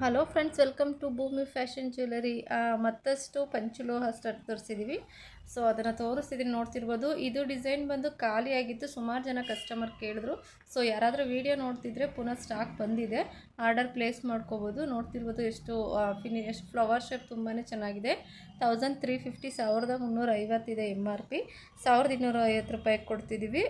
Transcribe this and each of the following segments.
Hello friends, welcome to ಭೂಮಿ fashion jewellery. ಮತ್ತಷ್ಟು ಪಂಚಲೋಹ stud ತೋರಿಸಿದ್ದೀವಿ. So ಅದನ್ನು ತೋರಿಸ್ತಿದ್ದೀನಿ, ನೋಡ್ತಿರ್ಬೋದು. ಇದು ಡಿಸೈನ್ ಬಂದು ಖಾಲಿಯಾಗಿತ್ತು, ಸುಮಾರು ಜನ ಕಸ್ಟಮರ್ ಕೇಳಿದ್ರು. ಸೊ ಯಾರಾದರೂ ವೀಡಿಯೋ ನೋಡ್ತಿದ್ರೆ ಪುನಃ ಸ್ಟಾಕ್ ಬಂದಿದೆ, ಆರ್ಡರ್ ಪ್ಲೇಸ್ ಮಾಡ್ಕೋಬೋದು. ನೋಡ್ತಿರ್ಬೋದು ಎಷ್ಟು ಎಷ್ಟು ಫ್ಲವರ್ ಶೇಪ್ ತುಂಬಾ ಚೆನ್ನಾಗಿದೆ. 1350 1350 ಇದೆ MRP. 1250 ರೂಪಾಯಿಗೆ ಕೊಡ್ತಿದ್ದೀವಿ.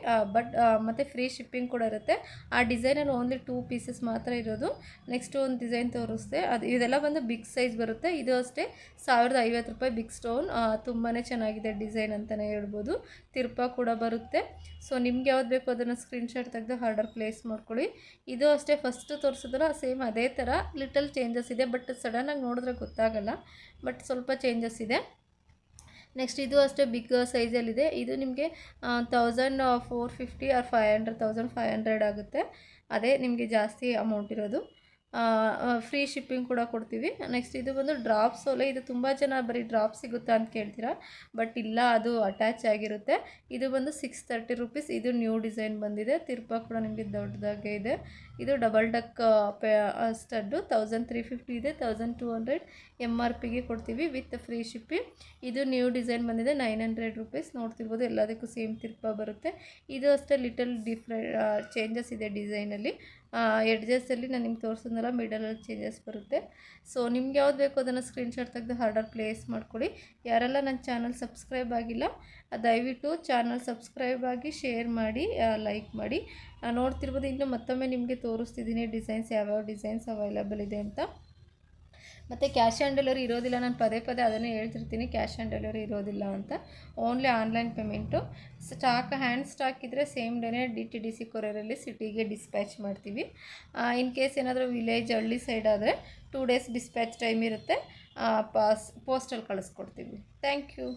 ಮತ್ತು ಫ್ರೀ ಶಿಪ್ಪಿಂಗ್ ಕೂಡ ಇರುತ್ತೆ. ಆ ಡಿಸೈನಲ್ಲಿ ಓನ್ಲಿ 2 ಪೀಸಸ್ ಮಾತ್ರ ಇರೋದು. ನೆಕ್ಸ್ಟ್ ಒಂದು ಡಿಸೈನ್ ತೋರಿಸ್ದೆ, ಇದೆಲ್ಲ ಬಂದು ಬಿಗ್ ಸೈಜ್ ಬರುತ್ತೆ. ಇದು ಅಷ್ಟೇ 1050 ರೂಪಾಯಿ ಬಿಗ್ ಸ್ಟೋನ್. ತುಂಬಾ ಚೆನ್ನಾಗಿದೆ ಡಿಸೈನ್ ಅಂತಲೇ ಹೇಳ್ಬೋದು. ತಿರ್ಪ ಕೂಡ ಬರುತ್ತೆ. ಸೊ ನಿಮ್ಗೆ ಯಾವ್ದು ಬೇಕು ಅದನ್ನು ಸ್ಕ್ರೀನ್ಶಾಟ್ ತೆಗೆದು ಆರ್ಡರ್ ಪ್ಲೇಸ್ ಮಾಡ್ಕೊಳ್ಳಿ. ಇದು ಅಷ್ಟೇ ಫಸ್ಟ್ ತೋರಿಸಿದ್ರಲ್ಲ ಸೇಮ್ ಅದೇ ಥರ, ಲಿಟಲ್ ಚೇಂಜಸ್ ಇದೆ. ಬಟ್ ಸಡನ್ನಾಗಿ ನೋಡಿದ್ರೆ ಗೊತ್ತಾಗಲ್ಲ, ಬಟ್ ಸ್ವಲ್ಪ ಚೇಂಜಸ್ ಇದೆ. ನೆಕ್ಸ್ಟ್ ಇದು ಅಷ್ಟೇ ಬಿಗ್ ಸೈಜಲ್ಲಿದೆ. ಇದು ನಿಮಗೆ 1450 ಆರ್ 500 1500 ಆಗುತ್ತೆ. ಅದೇ ನಿಮಗೆ ಜಾಸ್ತಿ ಅಮೌಂಟ್ ಇರೋದು. ಫ್ರೀ ಶಿಪ್ಪಿಂಗ್ ಕೂಡ ಕೊಡ್ತೀವಿ. ನೆಕ್ಸ್ಟ್ ಇದು ಬಂದು ಡ್ರಾಪ್ ಸೋಲೆ. ಇದು ತುಂಬ ಜನ ಬರೀ ಡ್ರಾಪ್ ಸಿಗುತ್ತಾ ಅಂತ ಕೇಳ್ತೀರಾ, ಬಟ್ ಇಲ್ಲ, ಅದು ಅಟ್ಯಾಚ್ ಆಗಿರುತ್ತೆ. ಇದು ಬಂದು 630 ರೂಪೀಸ್. ಇದು ನ್ಯೂ ಡಿಸೈನ್ ಬಂದಿದೆ. ತಿರ್ಪ ಕೂಡ ನಿಮಗೆ ದೊಡ್ಡದಾಗೆ ಇದೆ. ಇದು ಡಬಲ್ ಡಕ್ ಸ್ಟಡ್ಡು 1350 ಇದೆ. 1200 MRPಗೆ ಕೊಡ್ತೀವಿ ವಿತ್ ಫ್ರೀ ಶಿಪ್ಪಿಂಗ್. ಇದು ನ್ಯೂ ಡಿಸೈನ್ ಬಂದಿದೆ, 900 ರೂಪೀಸ್. ನೋಡ್ತಿರ್ಬೋದು, ಎಲ್ಲದಕ್ಕೂ ಸೇಮ್ ತಿರ್ಪ ಬರುತ್ತೆ. ಇದು ಅಷ್ಟೇ ಲಿಟಲ್ ಚೇಂಜಸ್ ಇದೆ ಡಿಸೈನಲ್ಲಿ. ಎಡ್ಜಸ್ಸಲ್ಲಿ ನಾನು ನಿಮ್ಗೆ ತೋರಿಸಿದ್ನಲ್ಲ, ಮಿಡಲಲ್ಲಿ ಚೇಂಜಸ್ ಬರುತ್ತೆ. ಸೊ ನಿಮ್ಗೆ ಯಾವ್ದು ಬೇಕು ಅದನ್ನು ಸ್ಕ್ರೀನ್ಶಾಟ್ ತೆಗೆದು ಆರ್ಡರ್ ಪ್ಲೇಸ್ ಮಾಡ್ಕೊಳ್ಳಿ. ಯಾರೆಲ್ಲ ನನ್ನ ಚಾನಲ್ ಸಬ್ಸ್ಕ್ರೈಬ್ ಆಗಿಲ್ಲ, ದಯವಿಟ್ಟು ಚಾನಲ್ ಸಬ್ಸ್ಕ್ರೈಬ್ ಆಗಿ, ಶೇರ್ ಮಾಡಿ, ಲೈಕ್ ಮಾಡಿ. ನೋಡ್ತಿರ್ಬೋದು, ಇನ್ನು ಮತ್ತೊಮ್ಮೆ ನಿಮಗೆ ತೋರಿಸ್ತಿದ್ದೀನಿ ಡಿಸೈನ್ಸ್, ಯಾವ್ಯಾವ ಡಿಸೈನ್ಸ್ ಅವೈಲೇಬಲ್ ಇದೆ ಅಂತ. ಮತ್ತು ಕ್ಯಾಶ್ ಆನ್ ಡೆಲಿವರಿ ಇರೋದಿಲ್ಲ. ನಾನು ಪದೇ ಪದೇ ಅದನ್ನೇ ಹೇಳ್ತಿರ್ತೀನಿ, ಕ್ಯಾಶ್ ಆನ್ ಡೆಲಿವರಿ ಇರೋದಿಲ್ಲ ಅಂತ. Only online payment. Hand stock ಇದ್ದರೆ ಸೇಮ್ ಡೇನೇ DTDC ಕೊರಿಯರಲ್ಲಿ ಸಿಟಿಗೆ ಡಿಸ್ಪ್ಯಾಚ್ ಮಾಡ್ತೀವಿ. ಇನ್ ಕೇಸ್ ಏನಾದರೂ ವಿಲೇಜ್ ಹಳ್ಳಿ ಸೈಡ್ ಆದರೆ 2 ಡೇಸ್ ಡಿಸ್ಪ್ಯಾಚ್ ಟೈಮ್ ಇರುತ್ತೆ. ಪೋಸ್ಟಲ್ಲಿ ಕಳಿಸ್ಕೊಡ್ತೀವಿ. Thank you.